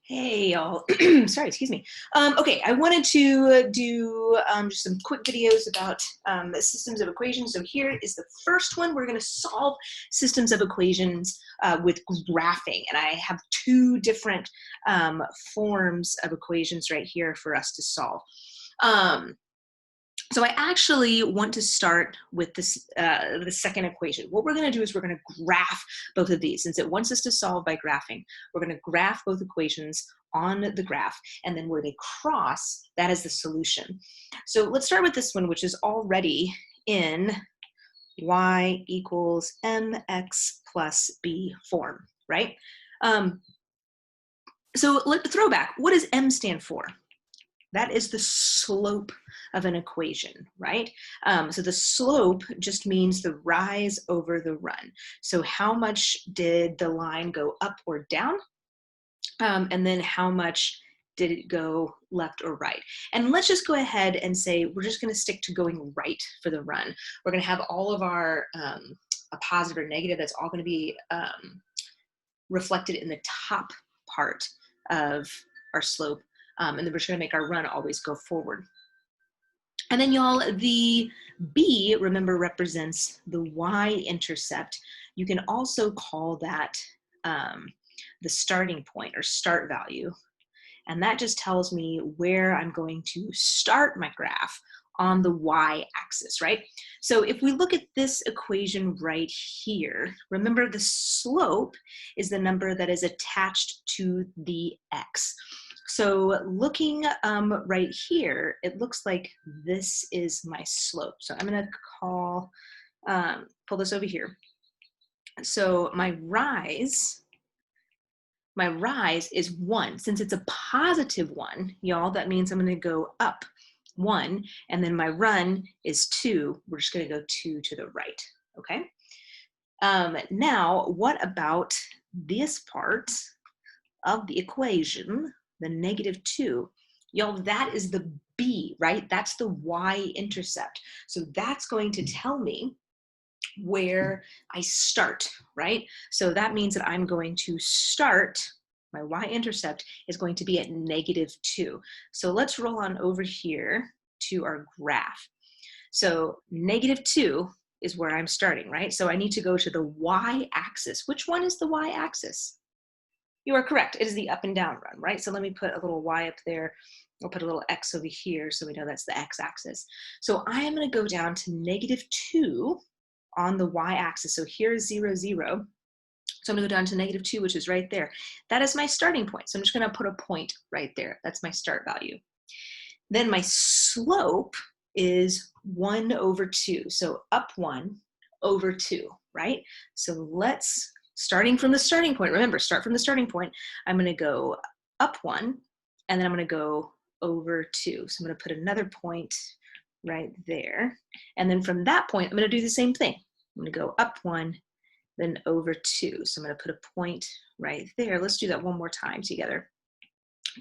Hey y'all, sorry, excuse me. Okay, I wanted to do just some quick videos about systems of equations. So here is the first one. We're going to solve systems of equations with graphing. And I have two different forms of equations right here for us to solve. So I actually want to start with this, the second equation. What we're going to do is we're going to graph both of these. Since it wants us to solve by graphing, we're going to graph both equations on the graph, and then where they cross, that is the solution. So let's start with this one, which is already in y equals mx plus b form, right? So throwback, what does m stand for? That is the slope of an equation, right? So the slope just means the rise over the run. So how much did the line go up or down? And then how much did it go left or right? And let's just go ahead and say we're just going to stick to going right for the run. We're going to have all of our a positive or negative. That's all going to be reflected in the top part of our slope. And then we're just going to make our run always go forward. And then y'all, the B, remember, represents the y-intercept. You can also call that the starting point or start value. And that just tells me where I'm going to start my graph on the y-axis, right? So if we look at this equation right here, remember the slope is the number that is attached to the x. So looking right here, it looks like this is my slope. So I'm going to pull this over here. So my rise is 1. Since it's a positive 1, y'all, that means I'm going to go up 1, and then my run is 2. We're just going to go 2 to the right, okay? Now, what about this part of the equation, the -2? Y'all, that is the B, right? That's the y-intercept. So that's going to tell me where I start, right? So that means that I'm going to start, my y-intercept is going to be at -2. So let's roll on over here to our graph. So -2 is where I'm starting, right? So I need to go to the y-axis. Which one is the y-axis? You are correct. It is the up and down run, right? So let me put a little y up there. I'll put a little x over here so we know that's the x-axis. So I am going to go down to -2 on the y-axis. So here's 0, 0. So I'm going to go down to -2, which is right there. That is my starting point. So I'm just going to put a point right there. That's my start value. Then my slope is 1 over 2. So up 1 over 2, right? So let's, starting from the starting point, remember, start from the starting point, I'm going to go up 1, and then I'm going to go over 2. So I'm going to put another point right there. And then from that point, I'm going to do the same thing. I'm going to go up 1, then over 2. So I'm going to put a point right there. Let's do that one more time together.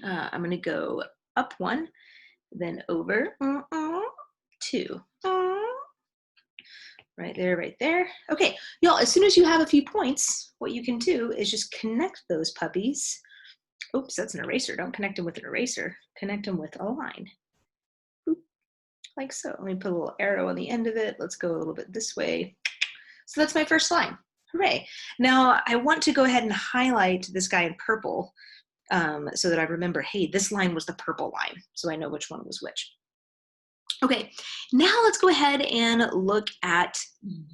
I'm going to go up 1, then over 2. Right there, right there. Okay, y'all, as soon as you have a few points, what you can do is just connect those puppies. Oops, that's an eraser. Don't connect them with an eraser. Connect them with a line. Boop, like so. Let me put a little arrow on the end of it. Let's go a little bit this way. So that's my first line. Hooray. Now, I want to go ahead and highlight this guy in purple so that I remember, hey, this line was the purple line, so I know which one was which. Okay, now let's go ahead and look at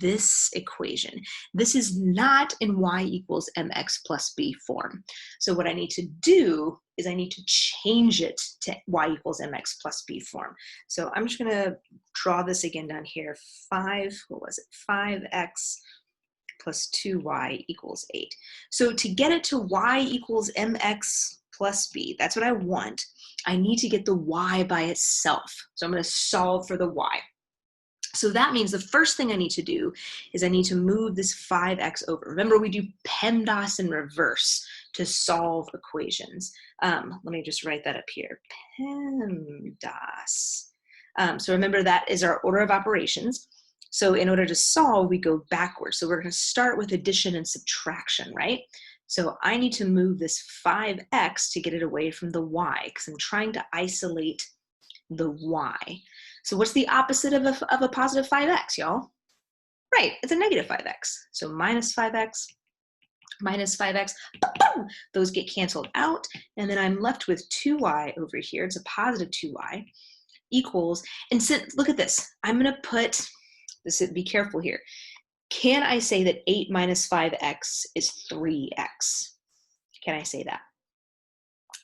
this equation. This is not in y equals mx plus b form. So what I need to do is I need to change it to y equals mx plus b form. So I'm just gonna draw this again down here. 5x plus 2y equals 8. So to get it to y equals mx plus b, that's what I want. I need to get the y by itself. So I'm going to solve for the y. So that means the first thing I need to do is I need to move this 5x over. Remember, we do PEMDAS in reverse to solve equations. Let me just write that up here. PEMDAS. So remember, that is our order of operations. So in order to solve, we go backwards. So we're going to start with addition and subtraction, right? So I need to move this 5x to get it away from the y, because I'm trying to isolate the y. So what's the opposite of a positive 5x, y'all? Right, it's a negative 5x. So minus 5x, those get canceled out, and then I'm left with 2y over here. It's a positive 2y equals, and look at this. I'm going to put this, be careful here. Can I say that 8 minus 5x is 3x? Can I say that?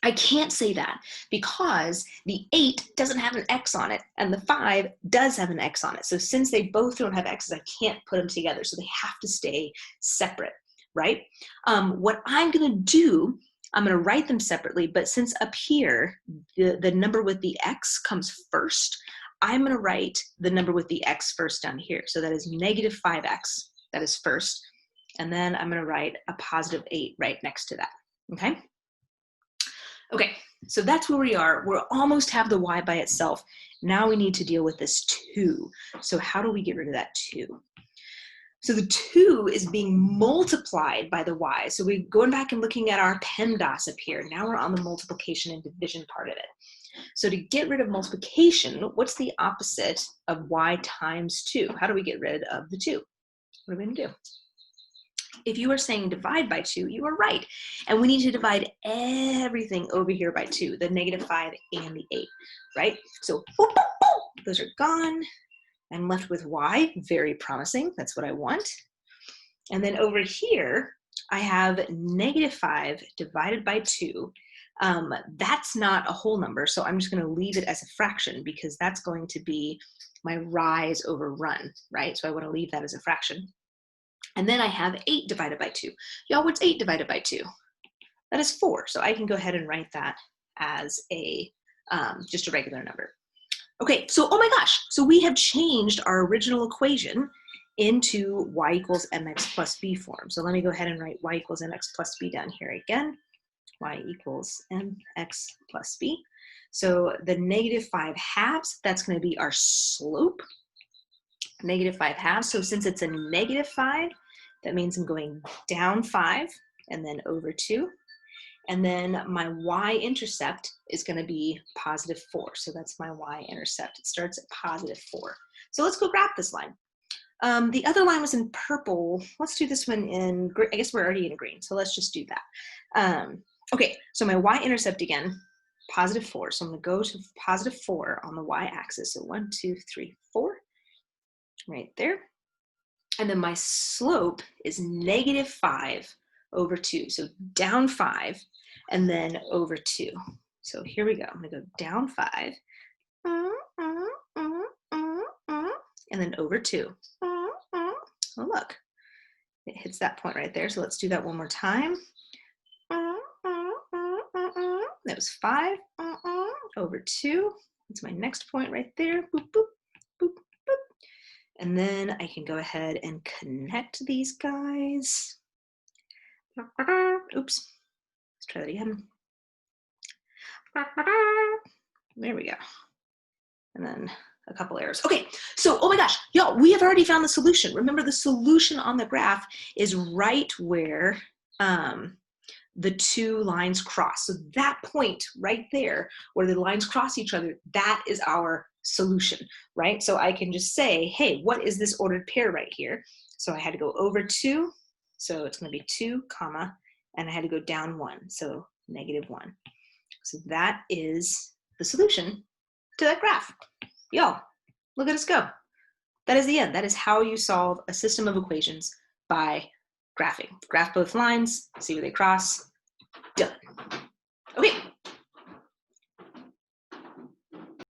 I can't say that because the 8 doesn't have an x on it and the 5 does have an x on it. So since they both don't have x's, I can't put them together. So they have to stay separate, right? What I'm going to do, I'm going to write them separately, but since up here, the number with the x comes first, I'm going to write the number with the x first down here. So that is negative 5x, that is first. And then I'm going to write a positive 8 right next to that, okay? Okay, so that's where we are. We'll almost have the y by itself. Now we need to deal with this 2. So how do we get rid of that 2? So the 2 is being multiplied by the y. So we're going back and looking at our PEMDAS up here. Now we're on the multiplication and division part of it. So to get rid of multiplication, what's the opposite of y times 2? How do we get rid of the 2? What are we going to do? If you are saying divide by 2, you are right. And we need to divide everything over here by 2, the negative 5 and the 8, right? So those are gone. I'm left with y, very promising. That's what I want. And then over here, I have negative 5 divided by 2. That's not a whole number, so I'm just going to leave it as a fraction because that's going to be my rise over run, right? So I want to leave that as a fraction. And then I have 8 divided by 2. Y'all, what's 8 divided by 2? That is 4. So I can go ahead and write that as a just a regular number. Okay, so oh my gosh, so we have changed our original equation into y equals mx plus b form. So let me go ahead and write y equals mx plus b down here again. Y equals mx plus b. So the negative 5 halves, that's going to be our slope. Negative 5 halves. So since it's a negative 5, that means I'm going down 5 and then over 2. And then my y-intercept is going to be positive 4. So that's my y-intercept. It starts at positive 4. So let's go graph this line. The other line was in purple. Let's do this one in green. I guess we're already in green, so let's just do that. Okay, so my y-intercept again, positive 4. So I'm going to go to positive 4 on the y-axis. So 1, 2, 3, 4. Right there. And then my slope is negative 5 over 2. So down 5 and then over 2. So here we go. I'm going to go down 5 and then over 2. Oh, look. It hits that point right there. So let's do that one more time. That was 5 over 2. That's my next point right there. Boop, boop, boop, boop. And then I can go ahead and connect these guys. Oops. Let's try that again. There we go. And then a couple errors. Okay, so, oh my gosh, y'all, we have already found the solution. Remember, the solution on the graph is right where the two lines cross. So that point right there where the lines cross each other, that is our solution, right? So I can just say, hey, what is this ordered pair right here? So I had to go over 2. So it's going to be 2, comma, and I had to go down 1. So negative 1. So that is the solution to that graph. Y'all, look at us go. That is the end. That is how you solve a system of equations by graphing. Graph both lines, see where they cross, done. Okay.